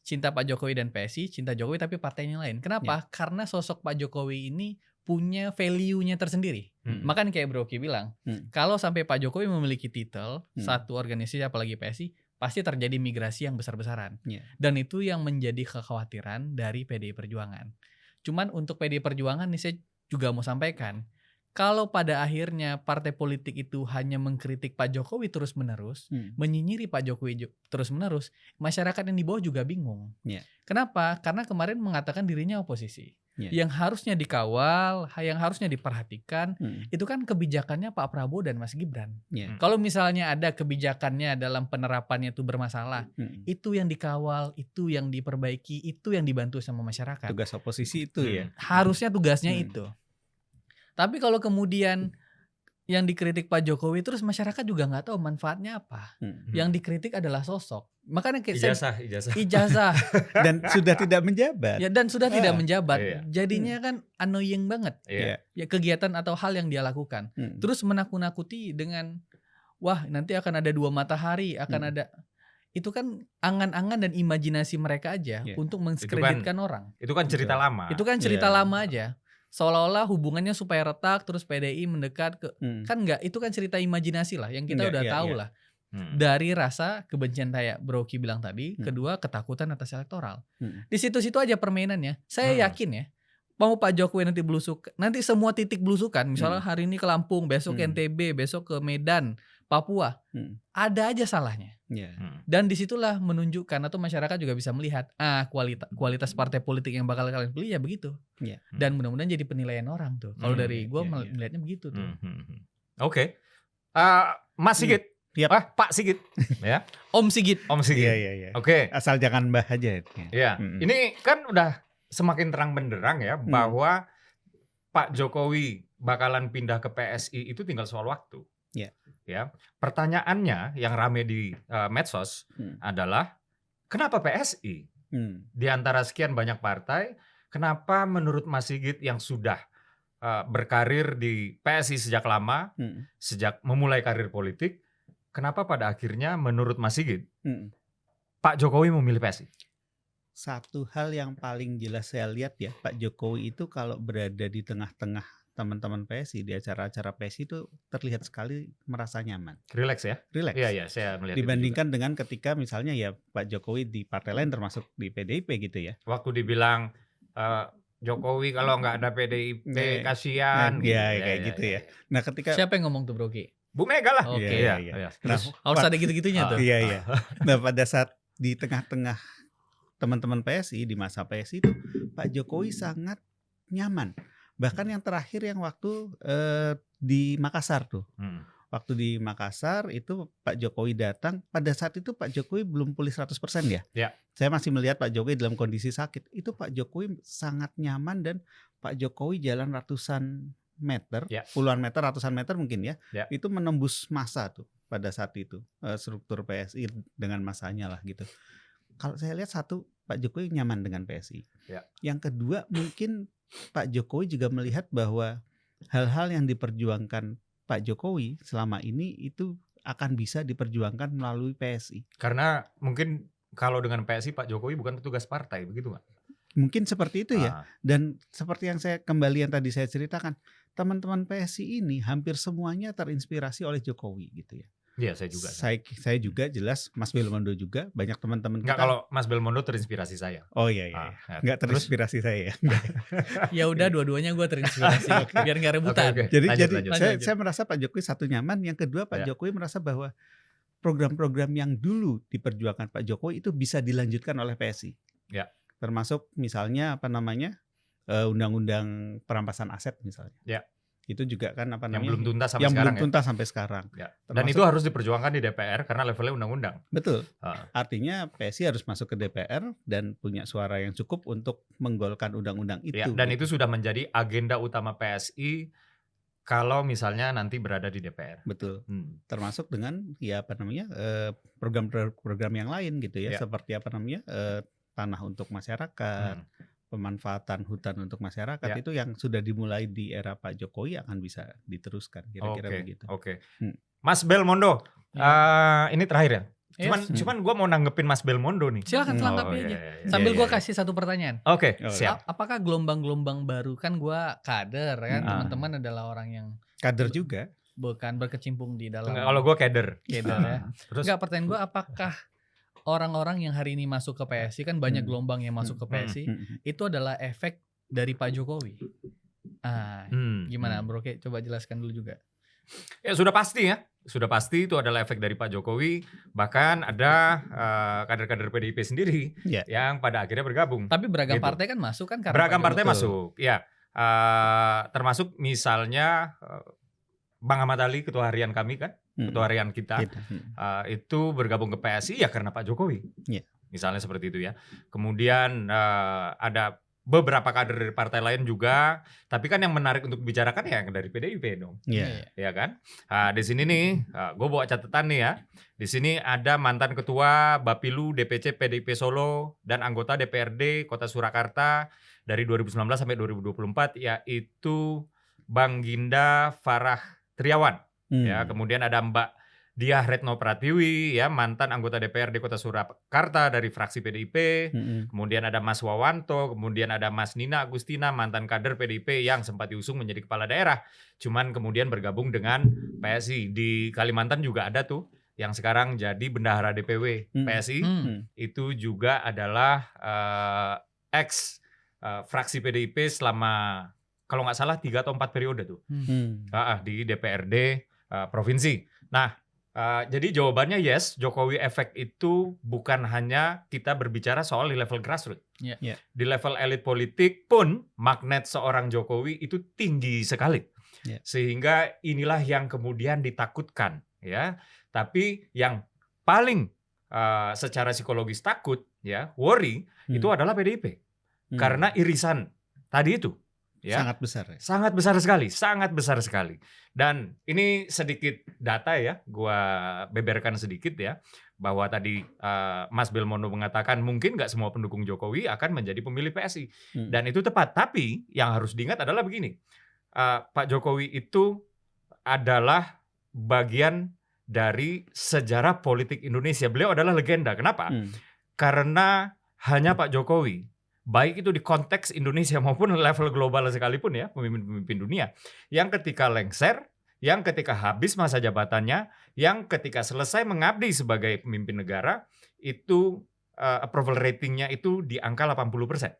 cinta Pak Jokowi dan PSI, cinta Jokowi tapi partainya lain. Kenapa? Karena sosok Pak Jokowi ini punya value-nya tersendiri. Makanya kayak Bro Ki bilang, kalau sampai Pak Jokowi memiliki titel satu organisasi apalagi PSI, pasti terjadi migrasi yang besar-besaran. Dan itu yang menjadi kekhawatiran dari PDI Perjuangan. Cuman untuk PDI Perjuangan nih saya juga mau sampaikan, kalau pada akhirnya partai politik itu hanya mengkritik Pak Jokowi terus-menerus, menyinyiri Pak Jokowi terus-menerus, masyarakat yang di bawah juga bingung. Yeah. Kenapa? Karena kemarin mengatakan dirinya oposisi. Yeah. Yang harusnya dikawal, yang harusnya diperhatikan, itu kan kebijakannya Pak Prabowo dan Mas Gibran. Yeah. Kalau misalnya ada kebijakannya dalam penerapannya itu bermasalah, itu yang dikawal, itu yang diperbaiki, itu yang dibantu sama masyarakat. Tugas oposisi itu ya. Harusnya tugasnya itu. Tapi kalau kemudian yang dikritik Pak Jokowi terus masyarakat juga nggak tahu manfaatnya apa. Yang dikritik adalah sosok. Makanya ijazah dan sudah tidak menjabat. Ya, dan sudah tidak menjabat. Iya. Jadinya kan annoying banget. Iya. Ya kegiatan atau hal yang dia lakukan. Terus menakut-nakuti dengan wah nanti akan ada 2 matahari, akan ada, itu kan angan-angan dan imajinasi mereka aja untuk mendiskreditkan orang. Itu kan cerita lama. Itu kan cerita lama aja. Seolah-olah hubungannya supaya retak, terus PDI mendekat ke kan enggak, itu kan cerita imajinasi lah yang kita udah tahu lah. Dari rasa kebencian kayak Bro Ki bilang tadi, kedua ketakutan atas elektoral. Di situ-situ aja permainannya. Saya yakin ya, mau Pak Jokowi nanti belusuk, nanti semua titik belusukan, misalnya hari ini ke Lampung, besok ke NTB, besok ke Medan, Papua, ada aja salahnya. Dan disitulah menunjukkan atau masyarakat juga bisa melihat kualitas partai politik yang bakal kalian pilih ya begitu. Dan mudah-mudahan jadi penilaian orang tuh. Kalau dari gue melihatnya begitu tuh. Oke. Mas Sigit. Pak Sigit. Ya. Om Sigit. Om Sigit. Iya. Oke. Asal jangan Mbah aja. Iya. Ini kan udah semakin terang benderang ya bahwa Pak Jokowi bakalan pindah ke PSI itu tinggal soal waktu. Ya, pertanyaannya yang rame di medsos adalah kenapa PSI? Di antara sekian banyak partai, kenapa menurut Mas Sigit yang sudah berkarir di PSI sejak lama, sejak memulai karir politik, kenapa pada akhirnya menurut Mas Sigit Pak Jokowi memilih PSI? Satu hal yang paling jelas saya lihat ya, Pak Jokowi itu kalau berada di tengah-tengah teman-teman PSI di acara-acara PSI itu terlihat sekali merasa nyaman. Relax ya? Relax. Iya, saya melihat dibandingkan dengan ketika misalnya ya Pak Jokowi di partai lain termasuk di PDIP gitu ya. Waktu dibilang Jokowi kalau nggak ada PDIP kasihan. Kayak gitu ya. Nah ketika siapa yang ngomong tuh Bro Ki? Bu Mega lah. Oke. Iya. Nah, harus ada gitu-gitunya tuh. Iya. Nah pada saat di tengah-tengah teman-teman PSI di masa PSI itu Pak Jokowi sangat nyaman. Bahkan yang terakhir yang waktu di Makassar tuh. Waktu di Makassar itu Pak Jokowi datang, pada saat itu Pak Jokowi belum pulih 100% ya. Saya masih melihat Pak Jokowi dalam kondisi sakit. Itu Pak Jokowi sangat nyaman dan Pak Jokowi jalan ratusan meter, puluhan meter, ratusan meter mungkin ya. Itu menembus massa tuh pada saat itu. Struktur PSI dengan massanya lah gitu. Kalau saya lihat satu, Pak Jokowi nyaman dengan PSI. Yang kedua mungkin Pak Jokowi juga melihat bahwa hal-hal yang diperjuangkan Pak Jokowi selama ini itu akan bisa diperjuangkan melalui PSI. Karena mungkin kalau dengan PSI Pak Jokowi bukan petugas partai, begitu nggak? Mungkin seperti itu ya. Dan seperti yang tadi saya ceritakan, teman-teman PSI ini hampir semuanya terinspirasi oleh Jokowi gitu ya. Iya, saya juga. Saya juga jelas, Mas Belmondo juga, banyak teman-teman kita. Enggak, kalau Mas Belmondo terinspirasi saya. Oh iya. Enggak terinspirasi saya ya. Ya udah dua-duanya gue terinspirasi biar nggak rebutan. Okay. Jadi saya merasa Pak Jokowi satu nyaman, yang kedua Pak Jokowi merasa bahwa program-program yang dulu diperjuangkan Pak Jokowi itu bisa dilanjutkan oleh PSI. Termasuk misalnya undang-undang perampasan aset misalnya. Itu juga kan yang belum tuntas sampai sekarang. Dan itu harus diperjuangkan di DPR karena levelnya undang-undang. Betul. Artinya PSI harus masuk ke DPR dan punya suara yang cukup untuk menggolkan undang-undang itu. Dan itu sudah menjadi agenda utama PSI kalau misalnya nanti berada di DPR. Betul. Termasuk dengan program-program yang lain gitu ya, seperti tanah untuk masyarakat. Pemanfaatan hutan untuk masyarakat itu yang sudah dimulai di era Pak Jokowi akan bisa diteruskan kira-kira begitu. Mas Belmondo, ini terakhir ya. Cuman gue mau nanggepin Mas Belmondo nih. Silakan tanggapi aja. Sambil gue kasih satu pertanyaan. Oke, siap. Apakah gelombang-gelombang baru, kan gue kader kan, teman-teman adalah orang yang kader juga, bukan berkecimpung di dalam. Kalau gue kader ya. Terus enggak, pertanyaan gue apakah orang-orang yang hari ini masuk ke PSI, kan banyak gelombang yang masuk ke PSI, itu adalah efek dari Pak Jokowi? Gimana Bro Oke, coba jelaskan dulu juga. Ya sudah pasti ya. Sudah pasti itu adalah efek dari Pak Jokowi. Bahkan ada kader-kader PDIP sendiri yang pada akhirnya bergabung. Tapi beragam Gitu. partai kan masuk kan karena Beragam Pak partai Jokowi. masuk, ya. Termasuk misalnya Bang Ahmad Ali, ketua harian kami kan, ketua harian kita, itu bergabung ke PSI ya karena Pak Jokowi. Misalnya seperti itu ya. Kemudian ada beberapa kader dari partai lain juga, tapi kan yang menarik untuk dibicarakan ya yang dari PDIP dong. Ya kan? Di sini nih, gue bawa catatan nih ya. Di sini ada mantan ketua Bapilu DPC PDIP Solo dan anggota DPRD Kota Surakarta dari 2019 sampai 2024, yaitu Bang Ginda Farah Triawan. Ya, kemudian ada Mbak Diah Retno Pratiwi, ya, mantan anggota DPRD Kota Surakarta dari fraksi PDIP. Kemudian ada Mas Wawanto, kemudian ada Mas Nina Agustina, mantan kader PDIP yang sempat diusung menjadi kepala daerah. Cuman kemudian bergabung dengan PSI. Di Kalimantan juga ada tuh, yang sekarang jadi bendahara DPW PSI. Itu juga adalah ex fraksi PDIP selama, kalau nggak salah 3 atau 4 periode tuh. Di DPRD provinsi. Nah, jadi jawabannya yes, Jokowi efek itu bukan hanya kita berbicara soal di level grassroots. Di level elit politik pun magnet seorang Jokowi itu tinggi sekali. Sehingga inilah yang kemudian ditakutkan, ya. Tapi yang paling secara psikologis takut, ya, worry, itu adalah PDIP. Karena irisan tadi itu. Ya, sangat besar ya? Sangat besar sekali. Dan ini sedikit data ya, gua beberkan sedikit ya, bahwa tadi Mas Belmondo mengatakan mungkin nggak semua pendukung Jokowi akan menjadi pemilih PSI. Dan itu tepat, tapi yang harus diingat adalah begini, Pak Jokowi itu adalah bagian dari sejarah politik Indonesia. Beliau adalah legenda. Kenapa? Karena hanya Pak Jokowi, baik itu di konteks Indonesia maupun level global sekalipun ya, pemimpin-pemimpin dunia, yang ketika lengser, yang ketika habis masa jabatannya, yang ketika selesai mengabdi sebagai pemimpin negara, itu approval ratingnya itu di angka 80%.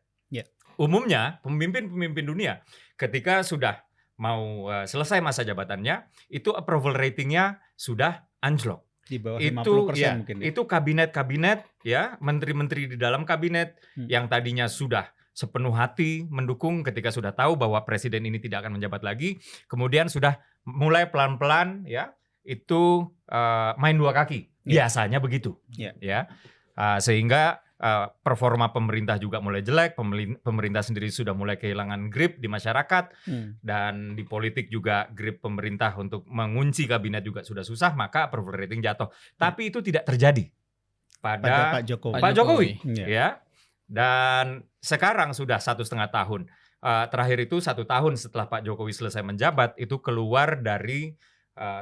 Umumnya pemimpin-pemimpin dunia ketika sudah mau selesai masa jabatannya, itu approval ratingnya sudah anjlok. Di bawah 50% ya, mungkin ya. Itu kabinet-kabinet ya, menteri-menteri di dalam kabinet yang tadinya sudah sepenuh hati mendukung ketika sudah tahu bahwa presiden ini tidak akan menjabat lagi, kemudian sudah mulai pelan-pelan ya, itu main dua kaki. Biasanya begitu. Ya. Sehingga performa pemerintah juga mulai jelek, pemerintah sendiri sudah mulai kehilangan grip di masyarakat, dan di politik juga grip pemerintah untuk mengunci kabinet juga sudah susah, maka approval rating jatuh. Tapi itu tidak terjadi pada Pak Jokowi. Ya. Dan sekarang sudah 1,5 tahun. Terakhir itu 1 tahun setelah Pak Jokowi selesai menjabat, itu keluar dari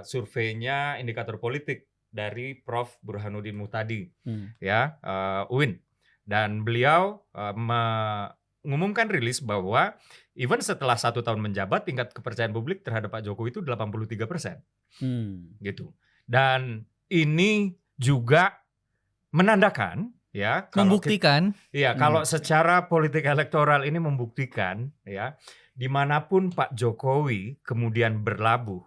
surveinya indikator politik dari Prof. Burhanuddin Muhtadi, ya, UIN. Dan beliau mengumumkan rilis bahwa even setelah 1 tahun menjabat, tingkat kepercayaan publik terhadap Pak Jokowi itu 83%. Gitu. Dan ini juga menandakan, ya, membuktikan, kalau secara politik elektoral ini membuktikan, ya, dimanapun Pak Jokowi kemudian berlabuh,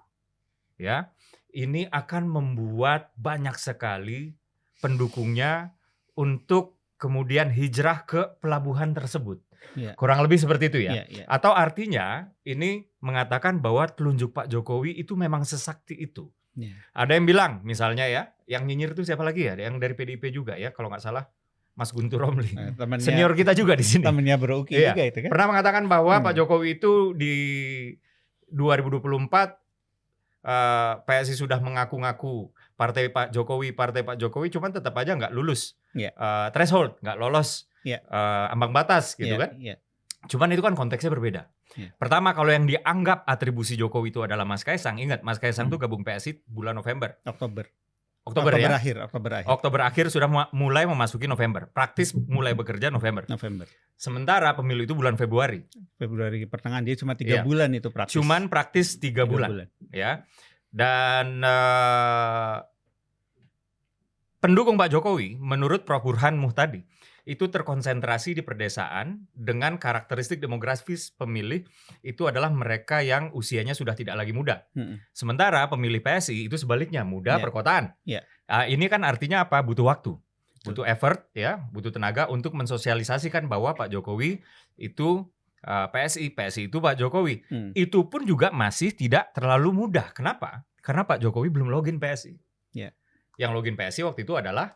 ya, ini akan membuat banyak sekali pendukungnya untuk kemudian hijrah ke pelabuhan tersebut. Kurang lebih seperti itu ya. Atau artinya ini mengatakan bahwa telunjuk Pak Jokowi itu memang sesakti itu. Ada yang bilang misalnya ya, yang nyinyir itu siapa lagi ya? Yang dari PDIP juga ya, kalau nggak salah Mas Guntur Romli. Senior kita juga di sini. Temennya Bro Uki juga itu kan. Pernah mengatakan bahwa Pak Jokowi itu di 2024 PSI sudah mengaku-ngaku partai Pak Jokowi, cuman tetap aja nggak lulus threshold, nggak lolos ambang batas gitu kan. Cuman itu kan konteksnya berbeda. Pertama, kalau yang dianggap atribusi Jokowi itu adalah Mas Kaisang, ingat Mas Kaisang tuh gabung PSI bulan Oktober ya. Oktober akhir sudah mulai memasuki November. Praktis mulai bekerja November. Sementara pemilu itu bulan Februari pertengahan, dia cuma 3 bulan itu praktis. Cuman praktis 3 bulan. Ya. Dan pendukung Pak Jokowi menurut Prof. Burhan Muhtadi itu terkonsentrasi di pedesaan dengan karakteristik demografis pemilih itu adalah mereka yang usianya sudah tidak lagi muda. Sementara pemilih PSI itu sebaliknya muda Ya. perkotaan. Ya. Ini kan artinya apa? Butuh waktu, butuh effort ya, butuh tenaga untuk mensosialisasikan bahwa Pak Jokowi itu PSI itu Pak Jokowi. Itu pun juga masih tidak terlalu mudah. Kenapa? Karena Pak Jokowi belum login PSI. Ya. Yang login PSI waktu itu adalah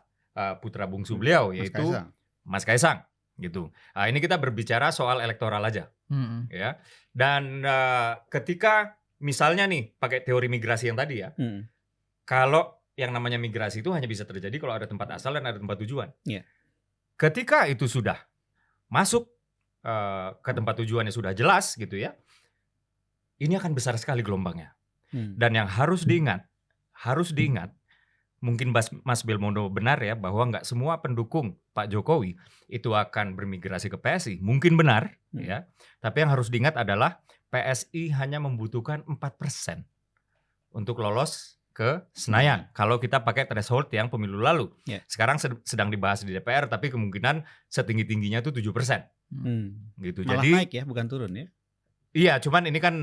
putra bungsu beliau, yaitu Mas Kaisang. Gitu. Ini kita berbicara soal elektoral aja, ya. Dan ketika misalnya nih pakai teori migrasi yang tadi ya, kalau yang namanya migrasi itu hanya bisa terjadi kalau ada tempat asal dan ada tempat tujuan. Yeah. Ketika itu sudah masuk ke tempat tujuannya sudah jelas gitu ya, ini akan besar sekali gelombangnya. Dan yang harus diingat, mungkin Mas Belmondo benar ya bahwa nggak semua pendukung Pak Jokowi itu akan bermigrasi ke PSI. Mungkin benar ya, tapi yang harus diingat adalah PSI hanya membutuhkan 4% untuk lolos ke Senayan. Kalau kita pakai threshold yang pemilu lalu. Sekarang sedang dibahas di DPR, tapi kemungkinan setinggi-tingginya itu 7%. Gitu. Malah Jadi naik ya, bukan turun ya? Iya, cuman ini kan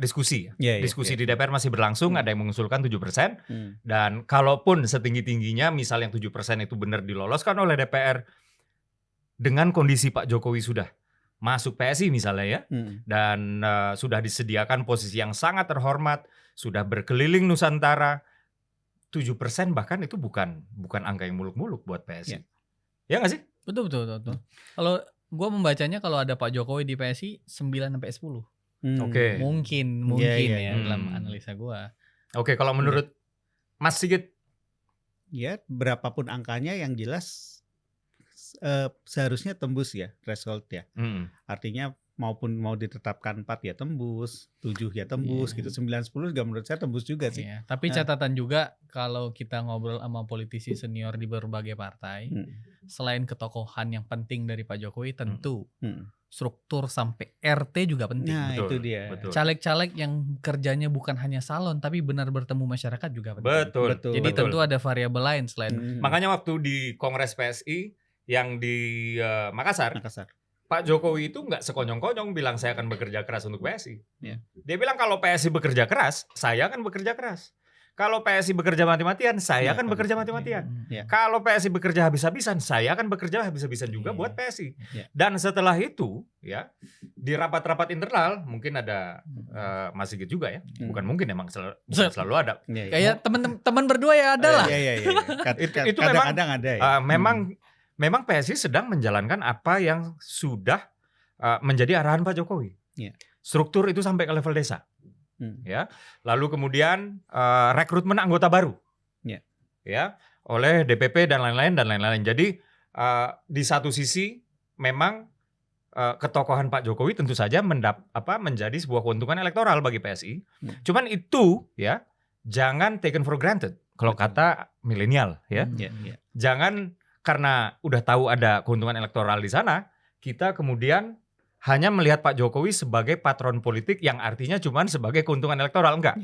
diskusi. Diskusi di DPR masih berlangsung, ada yang mengusulkan 7%. Dan kalaupun setinggi-tingginya, misal yang 7% itu benar diloloskan oleh DPR, dengan kondisi Pak Jokowi sudah masuk PSI misalnya ya, dan sudah disediakan posisi yang sangat terhormat, sudah berkeliling Nusantara, 7% bahkan itu bukan angka yang muluk-muluk buat PSI. Ya nggak sih? Betul. Kalau gue membacanya kalau ada Pak Jokowi di PSI 9-10. Oke. Mungkin ya dalam analisa gue. Oke, kalau menurut Mas Sigit? Ya, berapapun angkanya yang jelas seharusnya tembus ya threshold ya. Artinya maupun mau ditetapkan 4 ya tembus, 7 ya tembus gitu, 9-10 juga menurut saya tembus juga sih. Tapi catatan juga kalau kita ngobrol sama politisi senior di berbagai partai, selain ketokohan yang penting dari Pak Jokowi tentu struktur sampai RT juga penting. Nah, betul, itu dia. Betul. Caleg-caleg yang kerjanya bukan hanya salon tapi benar bertemu masyarakat juga penting. Betul. Jadi tentu ada variabel lain selain makanya waktu di Kongres PSI yang di Makassar, Pak Jokowi itu nggak sekonyong-konyong bilang saya akan bekerja keras untuk PSI. Dia bilang kalau PSI bekerja keras, saya akan bekerja keras. Kalau PSI bekerja mati-matian, saya akan bekerja mati-matian. Kalau PSI bekerja habis-habisan, saya akan bekerja habis-habisan juga buat PSI. Dan setelah itu, ya di rapat-rapat internal mungkin ada Mas Sigit juga ya. Bukan mungkin, emang selalu ada. Kayak teman-teman berdua ya ada lah. Itu kadang-kadang ada ya. Memang PSI sedang menjalankan apa yang sudah menjadi arahan Pak Jokowi. Struktur itu sampai ke level desa. Ya, lalu kemudian rekrutmen anggota baru, ya, oleh DPP dan lain-lain. Jadi di satu sisi memang ketokohan Pak Jokowi tentu saja menjadi sebuah keuntungan elektoral bagi PSI. Cuman itu ya jangan taken for granted. Kalau kata milenial ya, jangan karena udah tahu ada keuntungan elektoral di sana, kita kemudian hanya melihat Pak Jokowi sebagai patron politik yang artinya cuma sebagai keuntungan elektoral. Enggak.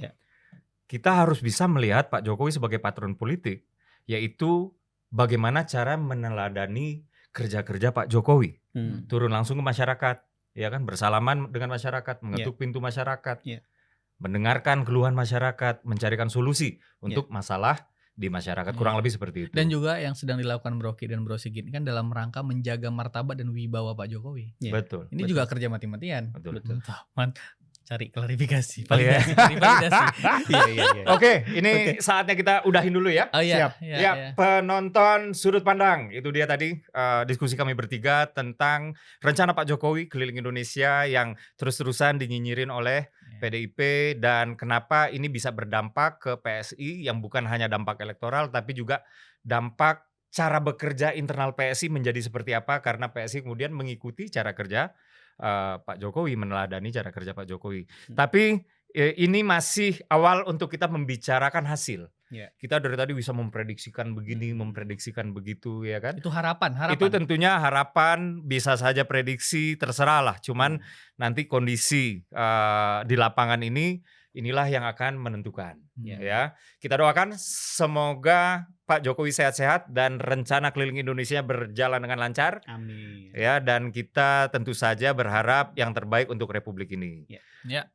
Kita harus bisa melihat Pak Jokowi sebagai patron politik, yaitu bagaimana cara meneladani kerja-kerja Pak Jokowi. Turun langsung ke masyarakat, ya kan, bersalaman dengan masyarakat, mengetuk pintu masyarakat, mendengarkan keluhan masyarakat, mencarikan solusi untuk masalah di masyarakat, kurang lebih seperti itu. Dan juga yang sedang dilakukan Bro Ki dan Bro Sigit kan dalam rangka menjaga martabat dan wibawa Pak Jokowi. Betul. Ini juga kerja mati-matian. Betul. Cari klarifikasi, validasi. Oke, ini saatnya kita udahin dulu ya. Siap. Penonton Sudut Pandang, itu dia tadi diskusi kami bertiga tentang rencana Pak Jokowi keliling Indonesia yang terus-terusan dinyinyirin oleh PDIP dan kenapa ini bisa berdampak ke PSI yang bukan hanya dampak elektoral tapi juga dampak cara bekerja internal PSI menjadi seperti apa karena PSI kemudian mengikuti cara kerja Pak Jokowi, meneladani cara kerja Pak Jokowi. Tapi ini masih awal untuk kita membicarakan hasil. Kita dari tadi bisa memprediksikan begini, memprediksikan begitu, ya kan? Itu harapan. Itu tentunya harapan, bisa saja prediksi, terserah lah. Cuman nanti kondisi di lapangan ini inilah yang akan menentukan. Ya. Ya, kita doakan semoga Pak Jokowi sehat-sehat dan rencana keliling Indonesia berjalan dengan lancar. Amin. Ya, dan kita tentu saja berharap yang terbaik untuk Republik ini. Ya.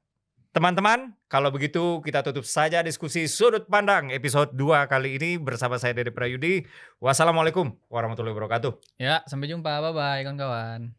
Teman-teman, kalau begitu kita tutup saja diskusi Sudut Pandang episode 2 kali ini bersama saya Dede Prayudi. Wassalamualaikum warahmatullahi wabarakatuh. Ya, sampai jumpa. Bye-bye kawan-kawan.